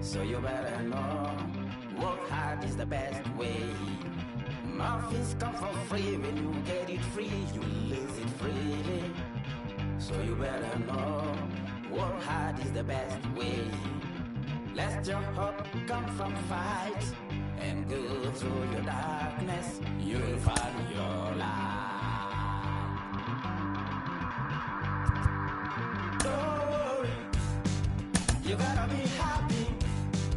So you better know, work hard is the best way. Muffins come for free. When you get it free, you lose it freely. So you better know, work hard is the best way. Let your hope come from fight and go through your darkness. You'll find your light. Don't worry, you gotta be happy.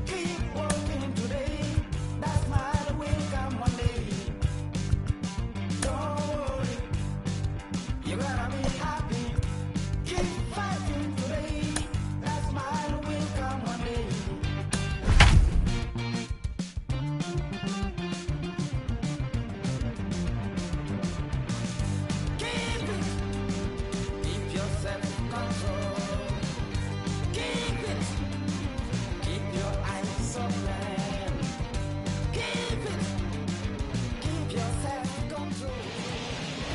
Keep working today. That smile will come one day. Don't worry, you gotta be happy. Keep fighting today. That smile will come one day. Keep it. Keep your self-control. Keep it. Keep your eyes open. Keep it. Keep your self-control.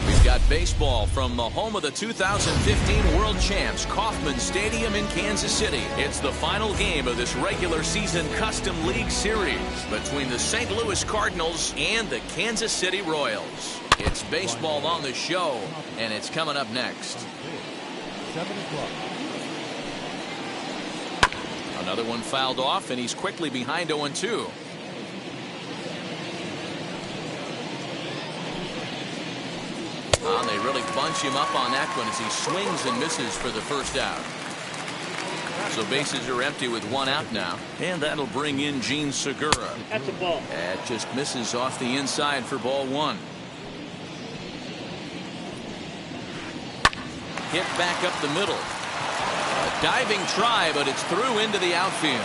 We've got baseball from the home of the 2015 World Champs, Kauffman Stadium in Kansas City. It's the final game of this regular season Custom League Series between the St. Louis Cardinals and the Kansas City Royals. It's baseball on the show, and it's coming up next. 7 o'clock. Another one fouled off, and he's quickly behind 0-2. They really bunch him up on that one as he swings and misses for the first out. So bases are empty with one out now, and that'll bring in Gene Segura. That's a ball. That just misses off the inside for ball one. Hit back up the middle. A diving try, but it's through into the outfield.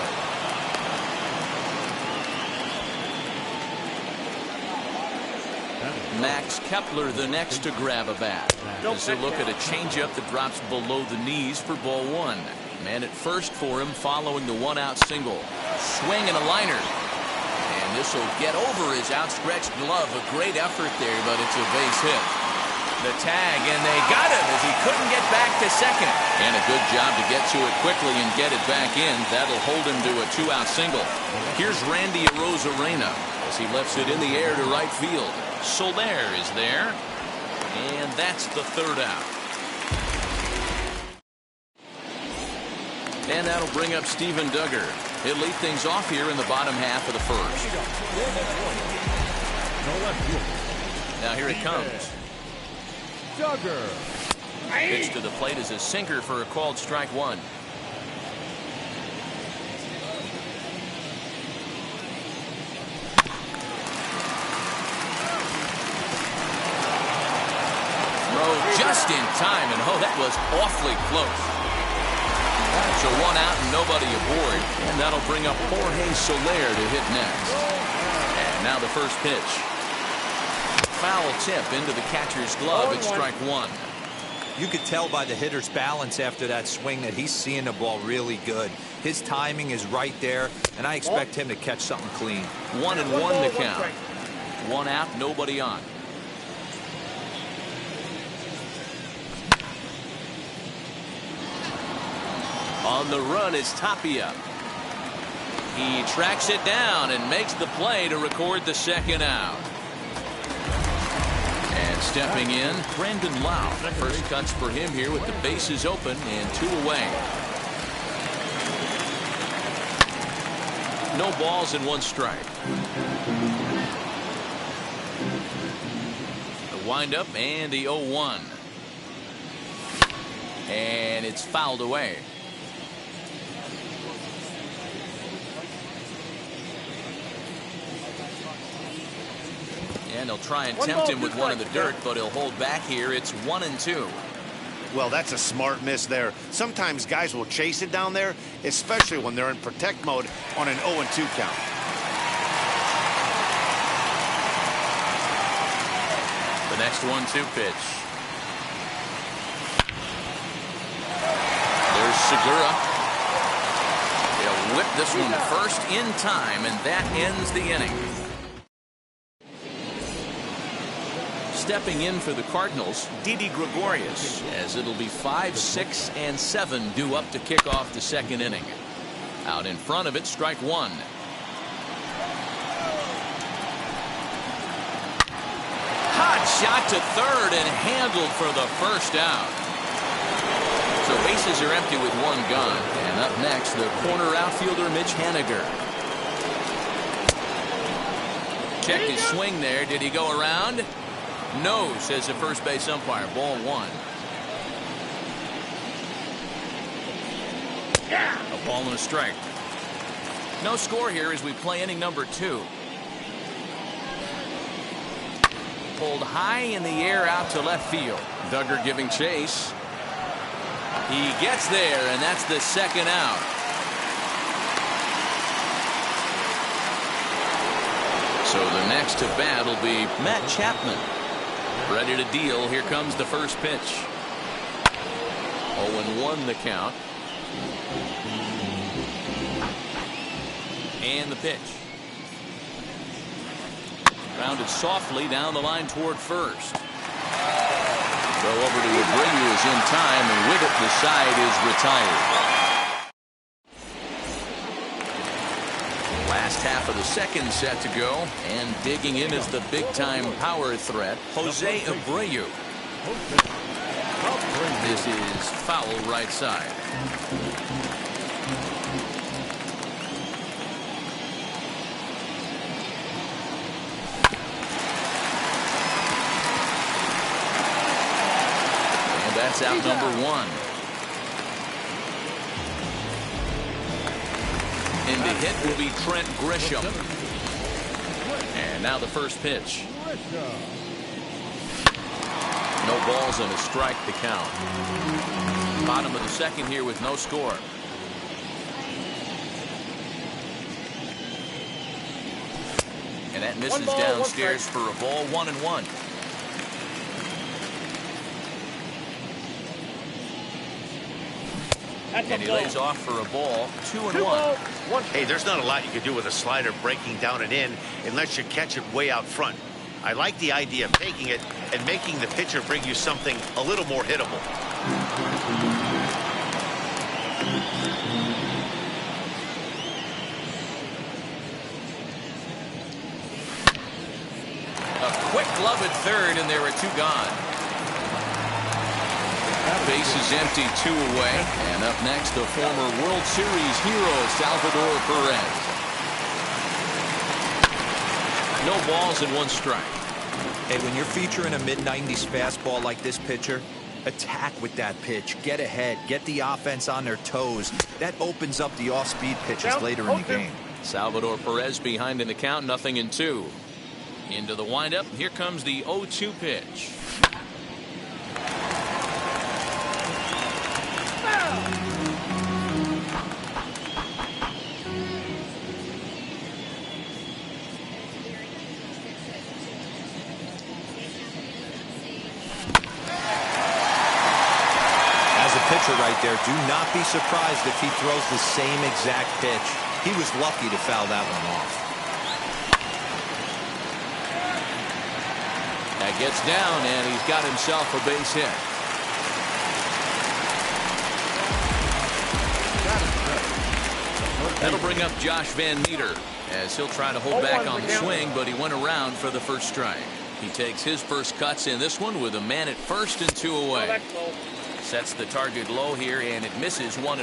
Max Kepler the next to grab a bat. As a look at a changeup that drops below the knees for ball one. Man at first for him following the one-out single. Swing and a liner. And this will get over his outstretched glove. A great effort there, but it's a base hit. The tag, and they got him as he couldn't get back to second. And a good job to get to it quickly and get it back in. That'll hold him to a two-out single. Here's Randy Arozarena as he lifts it in the air to right field. Soler is there, and that's the third out. And that'll bring up Steven Duggar. He'll lead things off here in the bottom half of the first. Now here it comes. Duggar. Pitch to the plate is a sinker for a called strike one. Just in time, and oh, that was awfully close. So one out and nobody aboard, and that'll bring up Jorge Soler to hit next. And now the first pitch. Foul tip into the catcher's glove. It's strike one. You could tell by the hitter's balance after that swing that he's seeing the ball really good. His timing is right there, and I expect him to catch something clean. 1-1 the count. One out, nobody on. On the run is Tapia. He tracks it down and makes the play to record the second out. And stepping in, Brandon Lau. First cuts for him here with the bases open and two away. No balls and one strike. The windup and the 0-1. And it's fouled away. And they'll try and tempt him with one in the dirt, but he'll hold back here. It's 1-2. Well, that's a smart miss there. Sometimes guys will chase it down there, especially when they're in protect mode on an 0-2 count. The next 1-2 pitch. There's Segura. He'll whip this one first in time, and that ends the inning. Stepping in for the Cardinals, Didi Gregorius, as it'll be 5, 6, and 7 due up to kick off the second inning. Out in front of it, strike one. Hot shot to third and handled for the first out. So bases are empty with one gone. And up next, the corner outfielder Mitch Haniger. Checked his swing there. Did he go around? No, says the first base umpire. Ball one. A ball and a strike. No score here as we play inning number 2. Pulled high in the air out to left field. Duggar giving chase. He gets there, and that's the second out. So the next to bat will be Matt Chapman. Ready to deal. Here comes the first pitch. 0-1 the count. And the pitch. Grounded softly down the line toward first. Throw over to Abreu is in time, and with it the side is retired. Last half of the second set to go, and digging in is the big-time power threat, Jose Abreu. This is foul right side. And that's out number 1. And the hit will be Trent Grisham. And now the first pitch. No balls and a strike to count. Bottom of the second here with no score. And that misses downstairs for a ball. 1-1. And he lays off for a ball. 2-1. Hey, there's not a lot you can do with a slider breaking down and in unless you catch it way out front. I like the idea of taking it and making the pitcher bring you something a little more hittable. A quick glove at third, and there are 2 gone. Base is empty, 2 away. And up next, the former World Series hero, Salvador Perez. No balls and 1 strike. Hey, when you're featuring a mid-90s fastball like this pitcher, attack with that pitch. Get ahead. Get the offense on their toes. That opens up the off-speed pitches later in the game. Salvador Perez behind in the count, 0-2. Into the windup. Here comes the 0-2 pitch. Right there. Do not be surprised if he throws the same exact pitch. He was lucky to foul that one off. That gets down, and he's got himself a base hit. That'll bring up Josh Van Meter as he'll try to hold back on the swing, but he went around for the first strike. He takes his first cuts in this one with a man at first and 2 away. Sets the target low here, and it misses. 1-1. And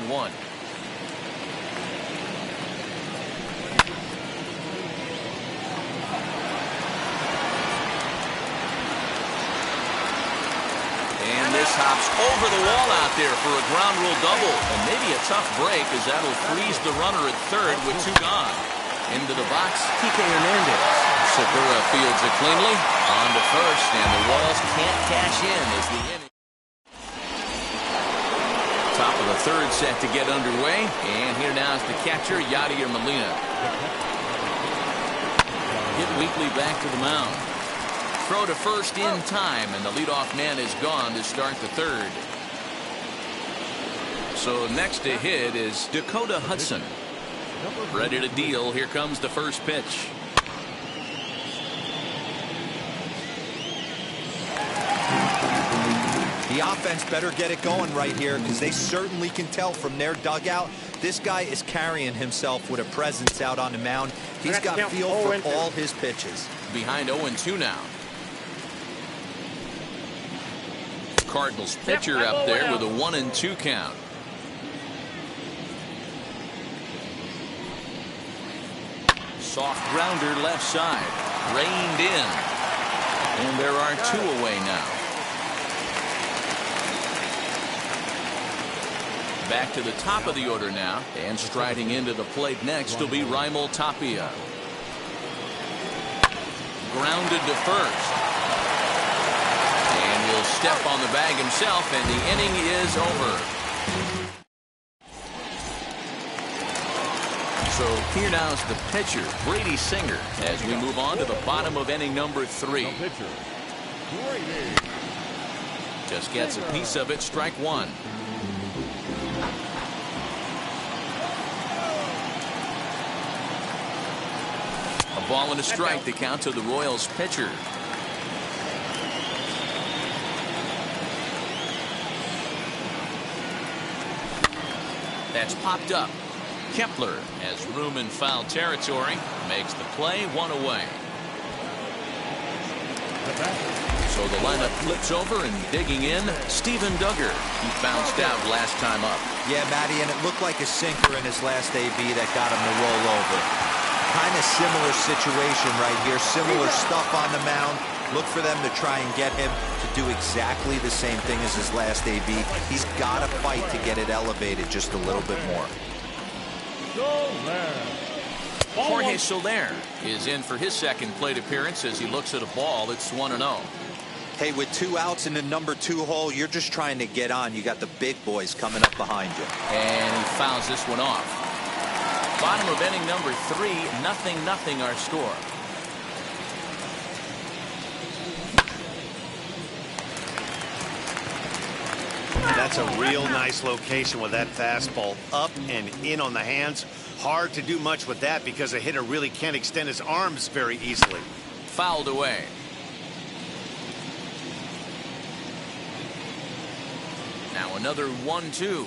this hops over the wall out there for a ground rule double, and maybe a tough break as that'll freeze the runner at third with 2 gone. Into the box, Kike Hernandez. Segura fields it cleanly on to first, and the Royals can't cash in as the inning. Top of the third set to get underway, and here now is the catcher, Yadier Molina. Hit weakly back to the mound. Throw to first in time, and the leadoff man is gone to start the third. So next to hit is Dakota Hudson. Ready to deal. Here comes the first pitch. The offense better get it going right here because they certainly can tell from their dugout This guy is carrying himself with a presence out on the mound. He's got feel for all his pitches. Behind 0-2 now. Cardinals pitcher up there with a 1-2 count. Soft grounder left side. Reined in. And there are 2 away now. Back to the top of the order now. And striding into the plate next will be Raimel Tapia. Grounded to first. And will step on the bag himself, and the inning is over. So here now is the pitcher, Brady Singer, as we move on to the bottom of inning number 3. Just gets a piece of it, strike 1. A ball and a strike, the count to the Royals pitcher. That's popped up. Kepler has room in foul territory. Makes the play, 1 away. So the lineup flips over, and digging in, Steven Duggar. He bounced out last time up. Yeah, Matty, and it looked like a sinker in his last AB that got him to roll over. Kind of similar situation right here. Similar stuff on the mound. Look for them to try and get him to do exactly the same thing as his last AB. He's got to fight to get it elevated just a little bit more. Jorge Soler is in for his second plate appearance as he looks at a ball that's 1-0. Hey, with 2 outs in the number 2 hole, you're just trying to get on. You got the big boys coming up behind you. And he fouls this one off. Bottom of inning number 3, 0-0 our score. That's a real nice location with that fastball up and in on the hands. Hard to do much with that because a hitter really can't extend his arms very easily. Fouled away. Now another 1-2.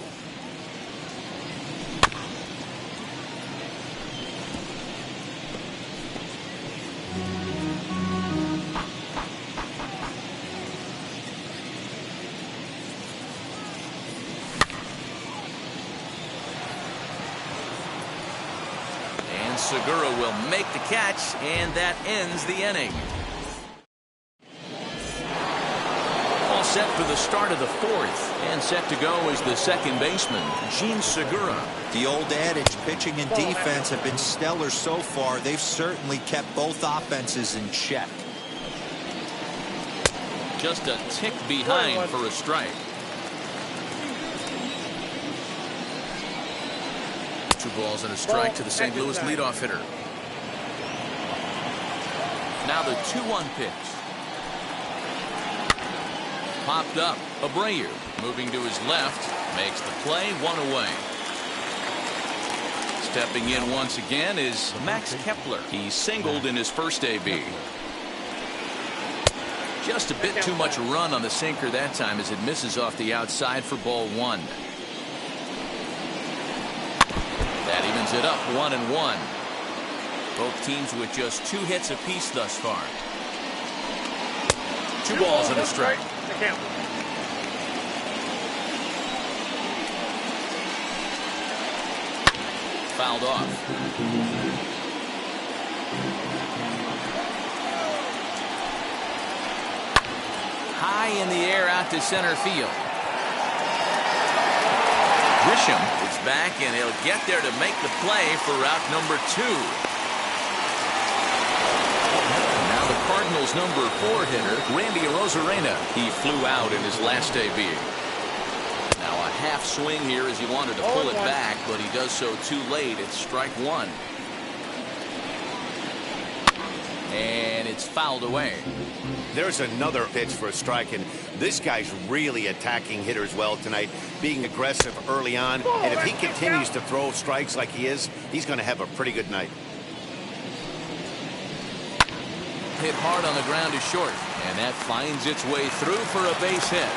Segura will make the catch, and that ends the inning. All set for the start of the 4th, and set to go is the second baseman, Jean Segura. The old adage, pitching and defense have been stellar so far. They've certainly kept both offenses in check. Just a tick behind for a strike. 2 balls and a strike to the St. Louis leadoff hitter. Now the 2-1 pitch. Popped up. Abreu moving to his left. Makes the play, 1 away. Stepping in once again is Max Kepler. He singled in his first AB. Just a bit too much run on the sinker that time as it misses off the outside for ball 1. That evens it up, 1-1. Both teams with just 2 hits apiece thus far. 2 balls and a strike. Fouled off. High in the air out to center field. Grisham is back, and he'll get there to make the play for route number 2. Now the Cardinals' number 4 hitter, Randy Arozarena. He flew out in his last AB. Now a half swing here as he wanted to pull it back, but he does so too late. It's strike 1. And it's fouled away. There's another pitch for a strike, and this guy's really attacking hitters well tonight, being aggressive early on. And if he continues to throw strikes like he is, he's going to have a pretty good night. Hit hard on the ground to short, and that finds its way through for a base hit.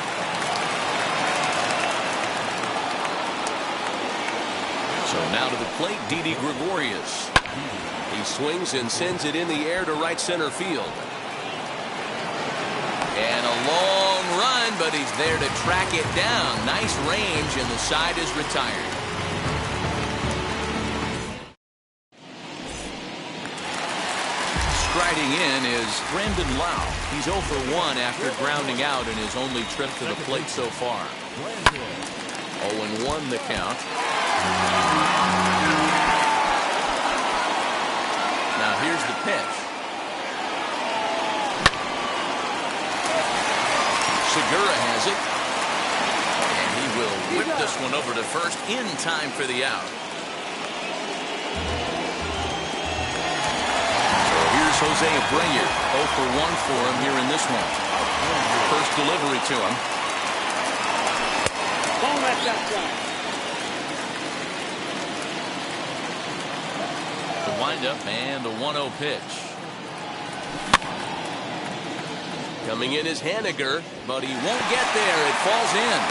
So now to the plate, Didi Gregorius. He swings and sends it in the air to right center field. And a long run, but he's there to track it down. Nice range, and the side is retired. Striding in is Brandon Lau. He's 0 for 1 after grounding out in his only trip to the plate so far. 0-1 the count. Now here's the pitch. Segura has it. And he will whip this one over to first in time for the out. So here's Jose Abreu. 0 for 1 for him here in this one. First delivery to him. The windup and the 1-0 pitch. Coming in is Haniger, but he won't get there. It falls in.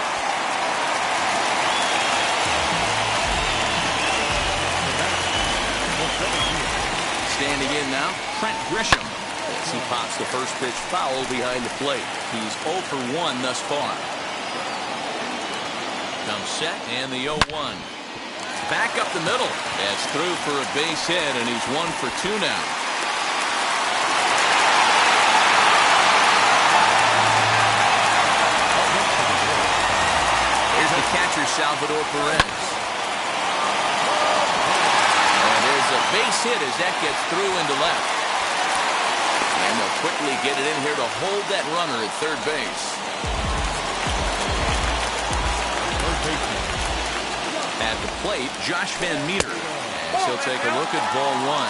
Standing in now, Trent Grisham. As he pops the first pitch foul behind the plate. He's 0 for 1 thus far. Comes set and the 0-1. Back up the middle. That's through for a base hit, and he's 1 for 2 now. Here's the catcher, Salvador Perez. And there's a base hit as that gets through into left. And they'll quickly get it in here to hold that runner at third base. At the plate, Josh Van Meter, as he'll take a look at ball 1.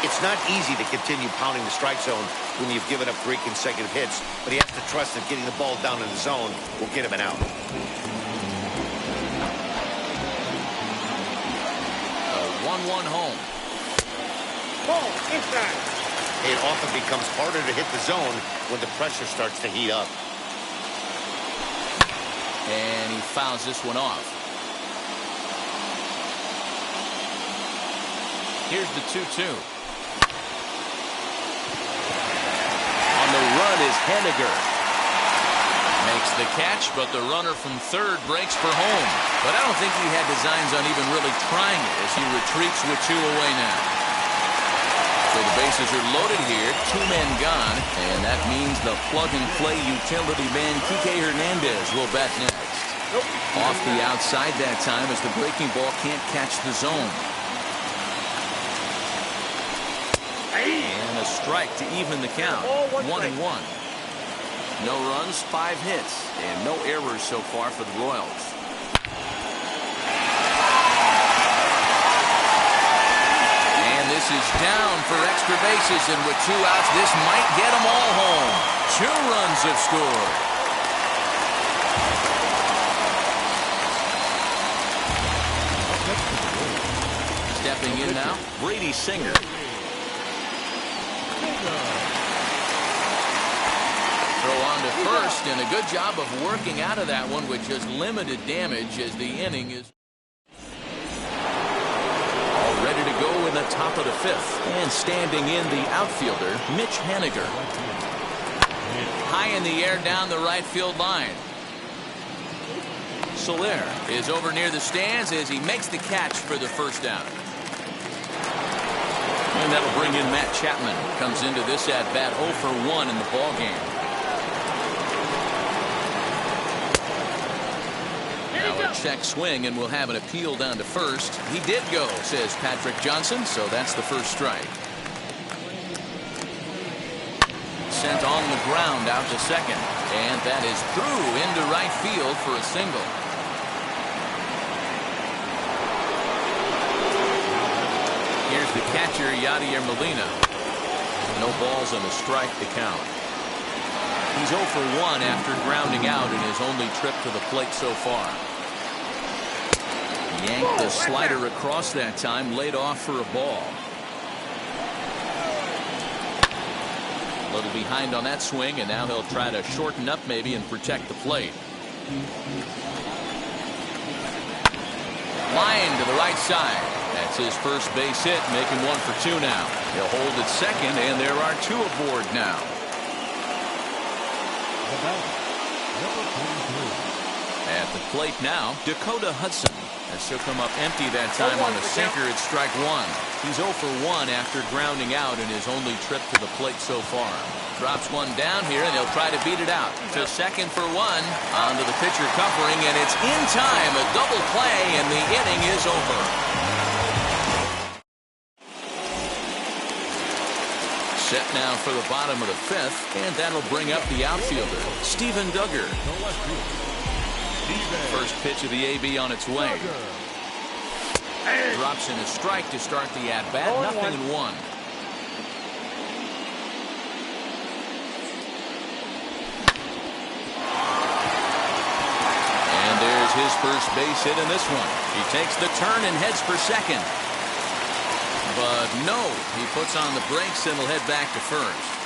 It's not easy to continue pounding the strike zone when you've given up 3 consecutive hits, but he has to trust that getting the ball down in the zone will get him an out. A 1-1 home. Ball inside. It often becomes harder to hit the zone when the pressure starts to heat up. And he fouls this one off. Here's the 2-2. On the run is Haniger. Makes the catch, but the runner from third breaks for home. But I don't think he had designs on even really trying it as he retreats with 2 away now. So the bases are loaded here, 2 men gone, and that means the plug-and-play utility man Kike Hernandez will bat next. Off the outside that time as the breaking ball can't catch the zone. And a strike to even the count. 1-1. No runs, 5 hits, and no errors so far for the Royals. And this is down for extra bases, and with 2 outs, this might get them all home. 2 runs have scored. Stepping in now, Brady Singer. Throw on to first, and a good job of working out of that one with just limited damage as the inning is all ready to go in the top of the 5th. And standing in the outfielder, Mitch Haniger. High in the air down the right field line. Soler is over near the stands as he makes the catch for the first out. And that'll bring in Matt Chapman. Comes into this at-bat 0 for 1 in the ballgame. Now a check swing, and we'll have an appeal down to first. He did go, says Patrick Johnson, so that's the first strike. Sent on the ground out to second. And that is through into right field for a single. Here's the catcher, Yadier Molina. No balls and a strike to count. He's 0 for 1 after grounding out in his only trip to the plate so far. Yanked the slider across that time, laid off for a ball. A little behind on that swing, and now he'll try to shorten up maybe and protect the plate. Line to the right side. That's his first base hit, making 1 for 2 now. He'll hold at second, and there are 2 aboard now. At the plate now, Dakota Hudson. As he'll come up empty that time on the sinker at strike 1. He's 0 for 1 after grounding out in his only trip to the plate so far. Drops one down here, and he'll try to beat it out. To second for 1. Onto the pitcher covering, and it's in time. A double play, and the inning is over. Set now for the bottom of the 5th, and that'll bring up the outfielder, Steven Duggar. First pitch of the AB on its way. Drops in a strike to start the at-bat. 0-1. And there's his first base hit in this one. He takes the turn and heads for second. But no, he puts on the brakes and will head back to first.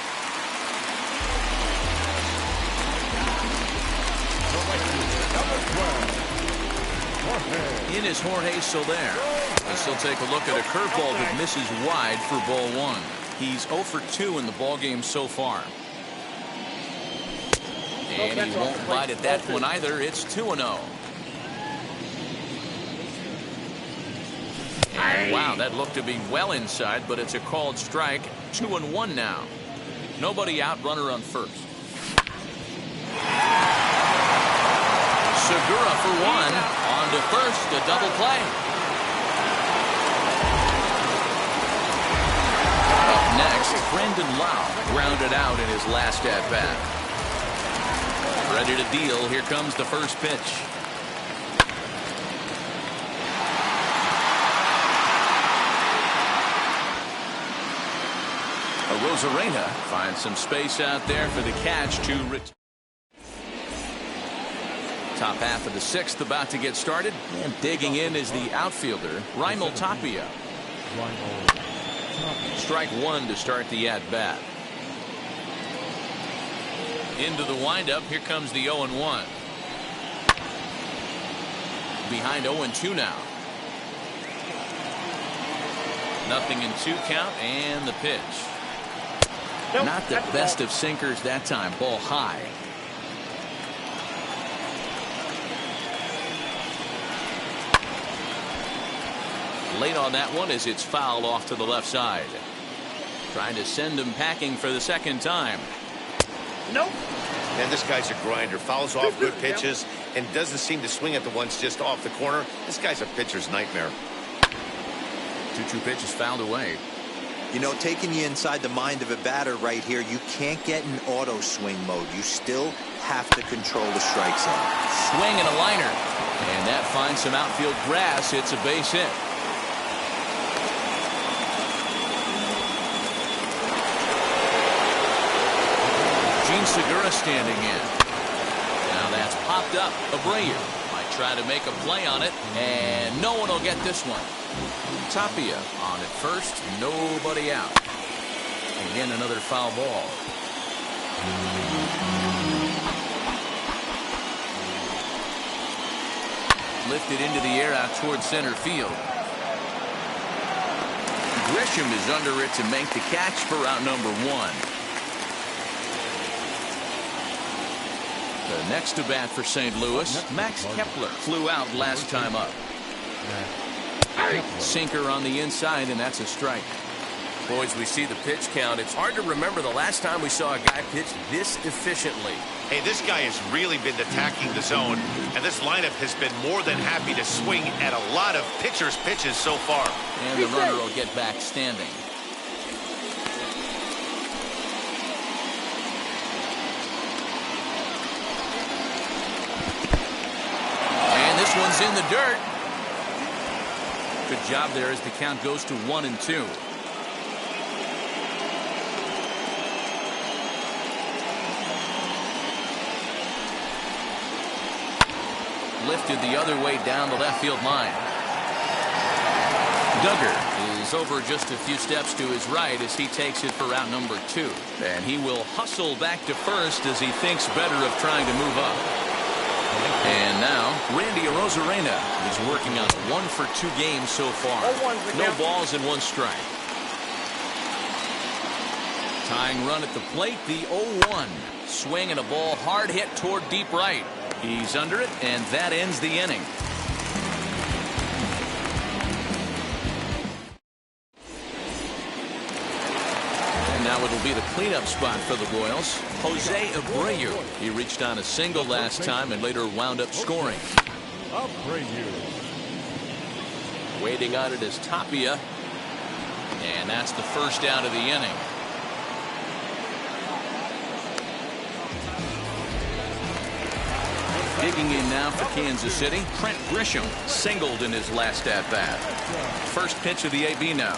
In is Jorge Soler. As he'll take a look at a curveball that misses wide for ball 1. He's 0 for 2 in the ballgame so far. And he won't bite at that one either. It's 2-0. And wow, that looked to be well inside, but it's a called strike. 2-1 now. Nobody out, runner on first. Segura for 1. On to first, a double play. Up next, Brandon Lau grounded out in his last at-bat. Ready to deal. Here comes the first pitch. Rosarena finds some space out there for the catch to return. Top half of the 6th about to get started, and digging in is the outfielder, Raimel Tapia. Strike 1 to start the at-bat. Into the windup, here comes the 0-1. Behind 0-2 now. 0-2 count, and the pitch. Not the best of sinkers that time. Ball high. Late on that one as it's fouled off to the left side. Trying to send him packing for the second time. Nope. And this guy's a grinder. Fouls off good pitches and doesn't seem to swing at the ones just off the corner. This guy's a pitcher's nightmare. 2-2 pitch is fouled away. You know, taking you inside the mind of a batter right here, you can't get in auto swing mode. You still have to control the strike zone. Swing and a liner. And that finds some outfield grass. It's a base hit. Gene Segura standing in. Now that's popped up. Abreu might try to make a play on it, and no one will get this one. Tapia on at first, nobody out. Again, another foul ball. Lifted into the air out towards center field. Grisham is under it to make the catch for out number 1. The next to bat for St. Louis, Max Kepler flew out last time up. Sinker on the inside, and that's a strike. Boys, we see the pitch count. It's hard to remember the last time we saw a guy pitch this efficiently. Hey, this guy has really been attacking the zone, and this lineup has been more than happy to swing at a lot of pitchers' pitches so far. And the runner will get back standing. And this one's in the dirt. Good job there as the count goes to 1-2. Lifted the other way down the left field line. Duggar is over just a few steps to his right as he takes it for out number 2. And he will hustle back to first as he thinks better of trying to move up. And now Randy Arozarena is working on 1 for 2 games so far. No balls and 1 strike. Tying run at the plate, the 0-1. Swing and a ball hard hit toward deep right. He's under it, and that ends the inning. And now it'll be the cleanup spot for the Royals. Jose Abreu. He reached on a single last time and later wound up scoring. Abreu. Waiting on it is Tapia. And that's the first out of the inning. Digging in now for Kansas City, Trent Grisham singled in his last at-bat. First pitch of the AB now.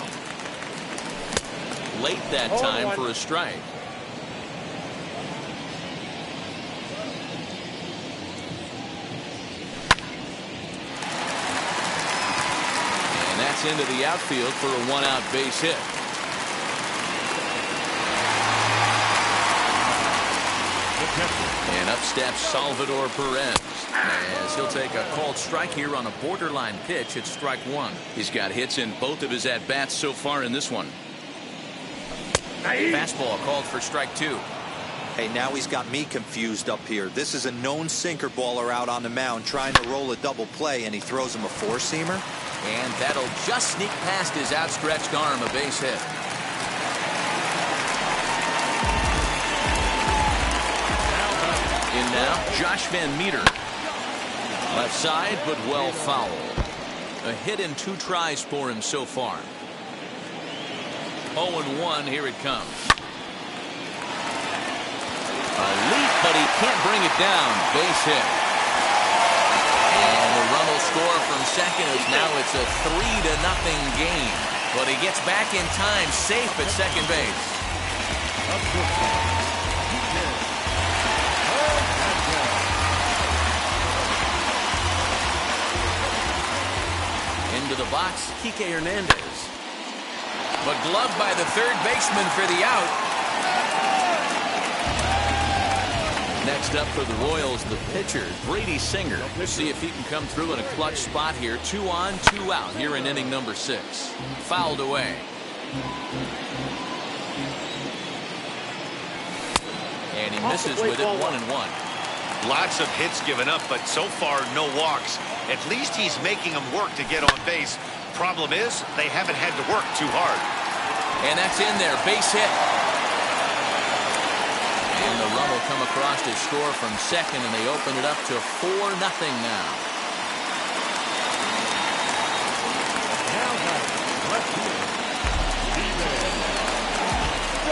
Late that time for a strike. And that's into the outfield for a 1-out base hit. And up steps Salvador Perez as he'll take a called strike here on a borderline pitch at strike 1. He's got hits in both of his at-bats so far in this one. Fastball called for strike 2. Hey, now he's got me confused up here. This is a known sinker baller out on the mound trying to roll a double play, and he throws him a 4-seamer. And that'll just sneak past his outstretched arm, a base hit. In now, Josh Van Meter. Left side, but well foul. A hit in 2 tries for him so far. 0-1, here it comes. A leap, but he can't bring it down. Base hit. And the run will score from second as now it's a 3-0 game. But he gets back in time, safe at second base. Into the box, Kike Hernandez. But gloved by the third baseman for the out. Next up for the Royals, the pitcher, Brady Singer. We'll see if he can come through in a clutch spot here. 2 on, 2 out here in inning number 6. Fouled away. And he misses with it, 1-1. Lots of hits given up, but so far no walks. At least he's making them work to get on base. Problem is, they haven't had to work too hard. And that's in there, base hit. And the run will come across to score from second, and they open it up to 4-0 now.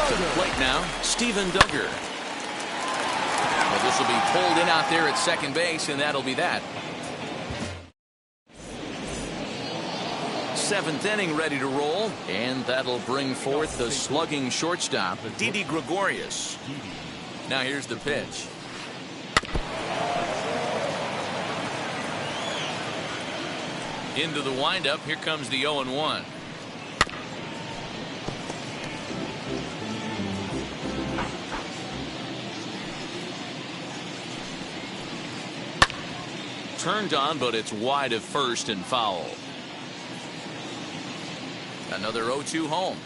To the plate now, Steven Duggar. Well, this will be pulled in out there at second base, and that'll be that. 7th inning ready to roll, and that'll bring forth the slugging shortstop, Didi Gregorius. Now here's the pitch. Into the windup, here comes the 0-1. Turned on, but it's wide of first and foul. Another 0-2 home.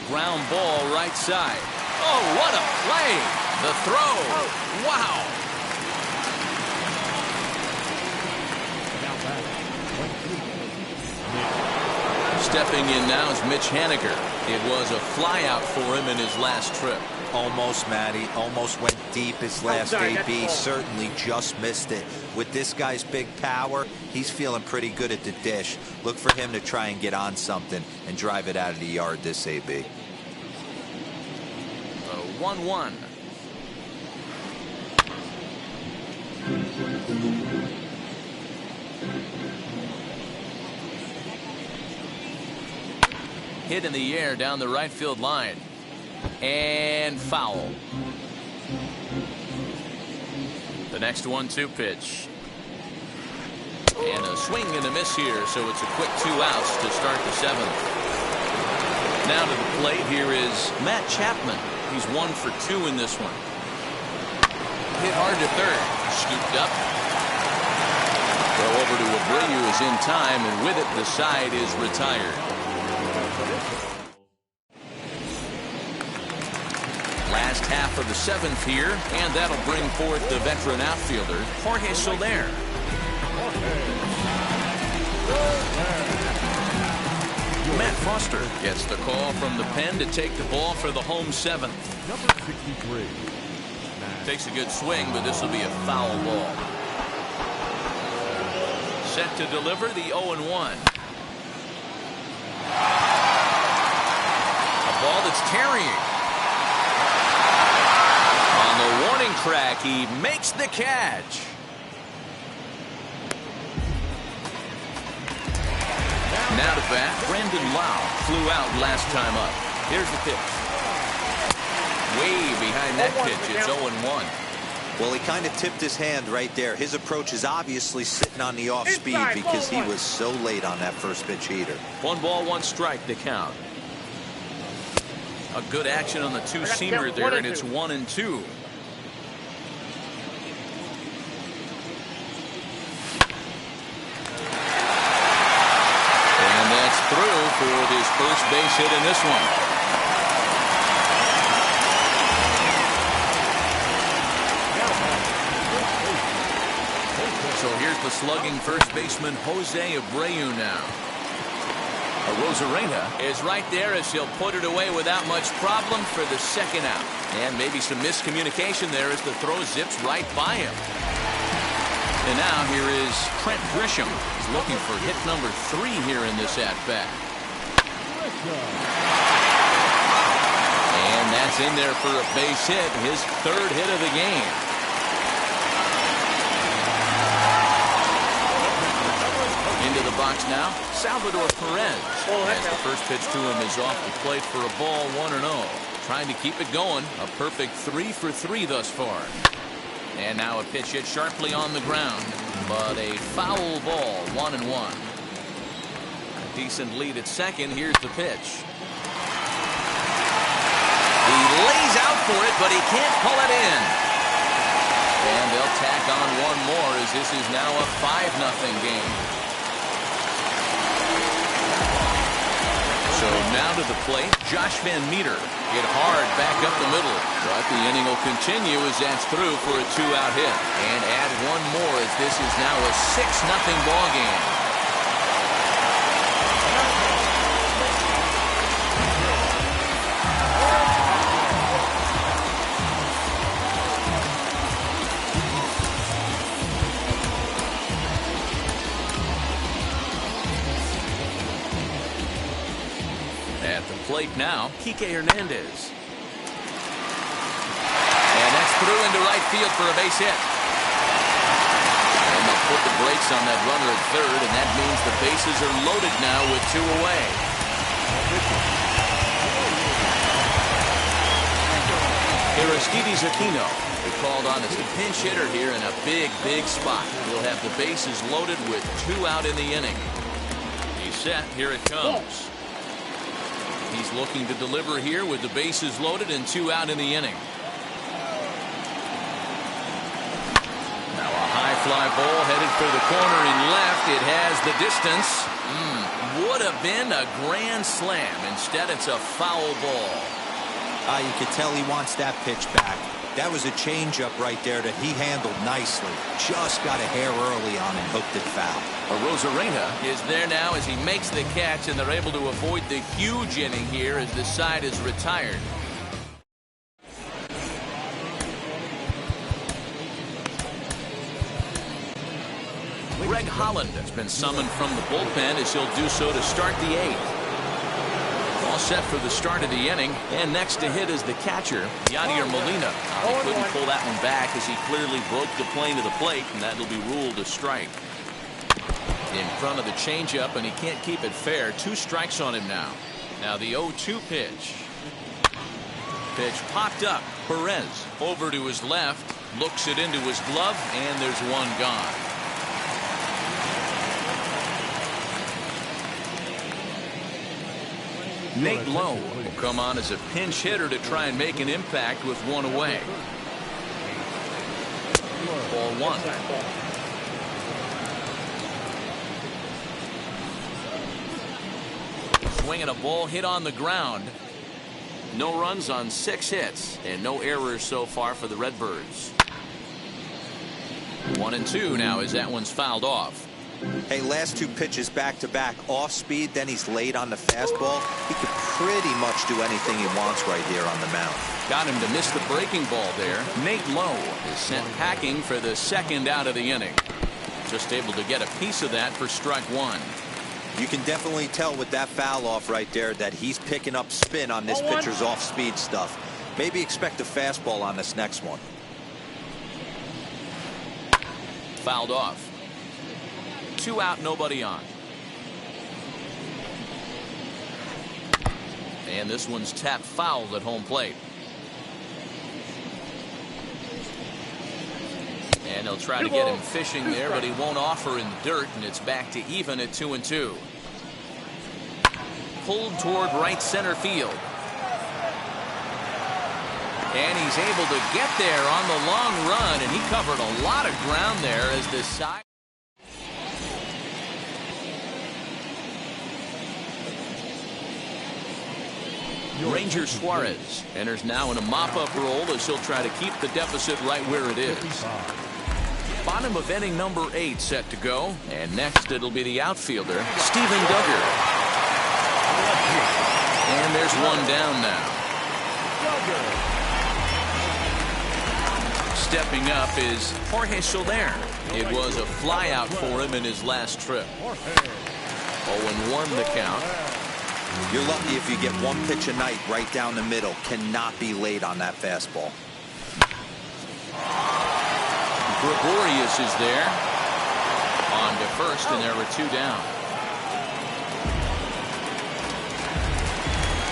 Ground ball right side. Oh, what a play. The throw. Wow. Stepping in now is Mitch Haniger. It was a flyout for him in his last trip. Almost, Matty. Almost went deep his last AB. Certainly just missed it. With this guy's big power, he's feeling pretty good at the dish. Look for him to try and get on something and drive it out of the yard this AB. 1-1. Hit in the air down the right field line. And foul. The next 1-2 pitch. And a swing and a miss here, so it's a quick 2 outs to start the 7th. Now to the plate, here is Matt Chapman. He's 1 for 2 in this one. Hit hard to third. Scooped up. Throw over to Abreu is in time, and with it, the side is retired. Last half of the 7th here, and that'll bring forth the veteran outfielder, Jorge Soler. Matt Foster gets the call from the pen to take the ball for the home 7th. Number 63. Takes a good swing, but this will be a foul ball. Set to deliver the 0-1. A ball that's carrying. On the warning track, he makes the catch. Now to bat, Brandon Lau flew out last time up. Here's the pitch. Way behind that pitch. It's 0-1. Well, he kind of tipped his hand right there. His approach is obviously sitting on the off speed because he was so late on that first pitch heater. 1 ball, 1 strike to count. A good action on the two-seamer there, and it's 1-2. And that's through for his first base hit in this one. So here's the slugging first baseman Jose Abreu now. Rosarena is right there as he'll put it away without much problem for the second out. And maybe some miscommunication there as the throw zips right by him. And now here is Trent Grisham. He's looking for hit number 3 here in this at-bat. And that's in there for a base hit, his 3rd hit of the game. Into the box now, Salvador Perez. As the first pitch to him is off the plate for a ball, 1-0. Trying to keep it going. A perfect 3 for 3 thus far. And now a pitch hit sharply on the ground, but a foul ball, 1-1. A decent lead at second. Here's the pitch. He lays out for it, but he can't pull it in. And they'll tack on one more as this is now a 5-0 game. So now to the plate, Josh Van Meter. Hit hard back up the middle. But the inning will continue as that's through for a 2-out hit. And add one more as this is now a 6-0 ball game. Plate now, Kike Hernandez. And that's through into right field for a base hit. And they'll put the brakes on that runner at third, and that means the bases are loaded now with 2 away. Aristides Aquino, he called on as a pinch hitter here in a big, big spot. He'll have the bases loaded with 2 out in the inning. He's set. Here it comes. He's looking to deliver here with the bases loaded and 2 out in the inning. Now a high fly ball headed for the corner and left. It has the distance. Would have been a grand slam. Instead, it's a foul ball. You can tell he wants that pitch back. That was a changeup right there that he handled nicely. Just got a hair early on and hooked it foul. Rosarena is there now as he makes the catch, and they're able to avoid the huge inning here as the side is retired. Greg Holland has been summoned from the bullpen as he'll do so to start the 8th. All set for the start of the inning, and next to hit is the catcher, Yadier Molina. He couldn't pull that one back as he clearly broke the plane of the plate, and that'll be ruled a strike. In front of the changeup, and he can't keep it fair. 2 strikes on him now. Now the 0-2 pitch. Pitch popped up. Perez over to his left, looks it into his glove, and there's one gone. Nate Lowe will come on as a pinch hitter to try and make an impact with one away. Ball one. Swinging a ball hit on the ground. No runs on 6 hits and no errors so far for the Redbirds. 1-2 now as that one's fouled off. Hey, last 2 pitches back-to-back off speed, then he's late on the fastball. He could pretty much do anything he wants right here on the mound. Got him to miss the breaking ball there. Nate Lowe is sent packing for the 2nd out of the inning. Just able to get a piece of that for strike 1. You can definitely tell with that foul off right there that he's picking up spin on this pitcher's off-speed stuff. Maybe expect a fastball on this next one. Fouled off. 2 out, nobody on. And this one's tapped foul at home plate. And they'll try to get him fishing there, but he won't offer in the dirt, and it's back to even at 2-2. Pulled toward right center field. And he's able to get there on the long run, and he covered a lot of ground there as the side. Ranger Suarez enters now in a mop-up role as he'll try to keep the deficit right where it is. Bottom of inning number 8 set to go, and next it'll be the outfielder Steven Duggar. And there's one down now. Stepping up is Jorge Soler. It was a flyout for him in his last trip. 0-1 the count. You're lucky if you get 1 pitch a night right down the middle. Cannot be late on that fastball. Gregorius is there. On to first, and there were 2 down.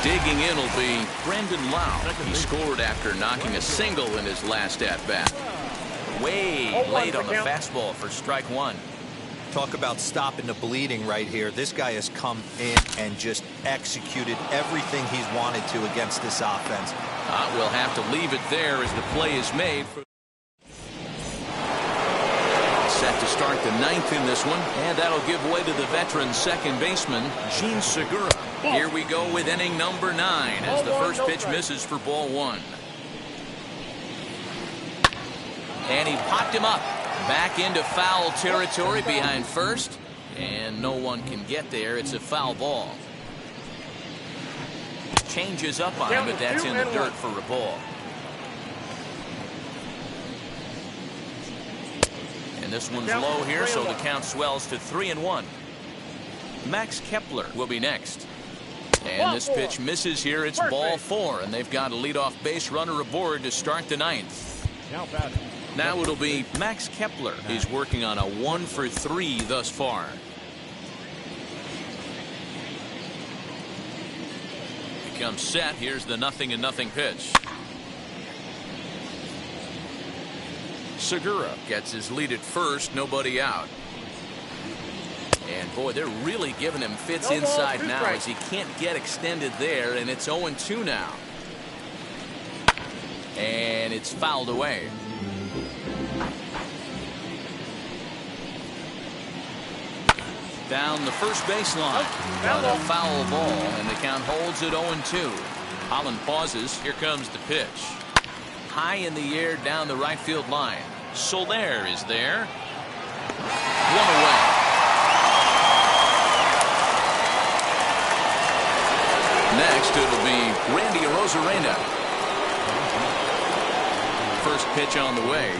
Digging in will be Brandon Lau. He scored after knocking a single in his last at-bat. Way late on the fastball for strike 1. Talk about stopping the bleeding right here. This guy has come in and just executed everything he's wanted to against this offense. We'll have to leave it there as the play is made. Set to start the 9th in this one, and that'll give way to the veteran second baseman Gene Segura. Here we go with inning number 9 as the first pitch misses for ball 1. And he popped him up. Back into foul territory behind first, and no one can get there. It's a foul ball. Changes up on him, but that's in the dirt for a ball. And this one's low here, so the count swells to 3-1. Max Kepler will be next. And this pitch misses here. It's ball 4, and they've got a leadoff base runner aboard to start the 9th. Now it'll be Max Kepler. He's working on a 1 for 3 thus far. He comes set. Here's the 0-0 pitch. Segura gets his lead at first. Nobody out. And boy, they're really giving him fits inside now as he can't get extended there, and it's 0-2 now. And it's fouled away. Down the first baseline on a foul ball, and the count holds at 0-2. Holland pauses. Here comes the pitch. High in the air down the right field line. Soler is there. 1 away. Next it'll be Randy Arozarena. First pitch on the way.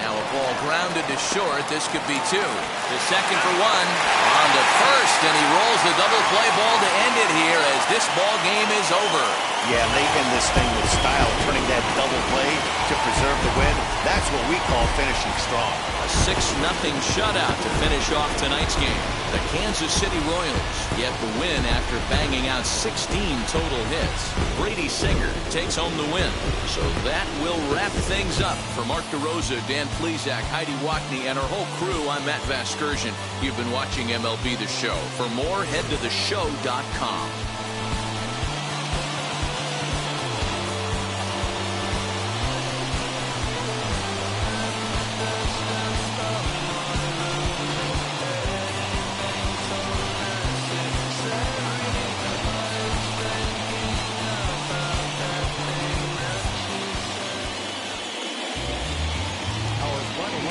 Now a ball grounded to short. This could be 2. The second for 1. On to first, and he rolls the double play ball to end it here as this ball game is over. Yeah, they end this thing with style, turning that double play to preserve the win. That's what we call finishing strong. A 6-0 shutout to finish off tonight's game. The Kansas City Royals get the win after banging out 16 total hits. Brady Singer takes home the win. So that will wrap things up. For Mark DeRosa, Dan Plesac, Heidi Watney, and our whole crew, I'm Matt Vasgersian. You've been watching MLB The Show. For more, head to theshow.com.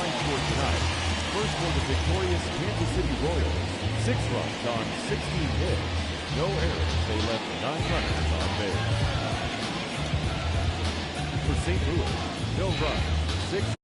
line score tonight. First for the victorious Kansas City Royals. 6 runs on 16 hits. No errors. They left 9 runners on base. For St. Louis, no runs. 6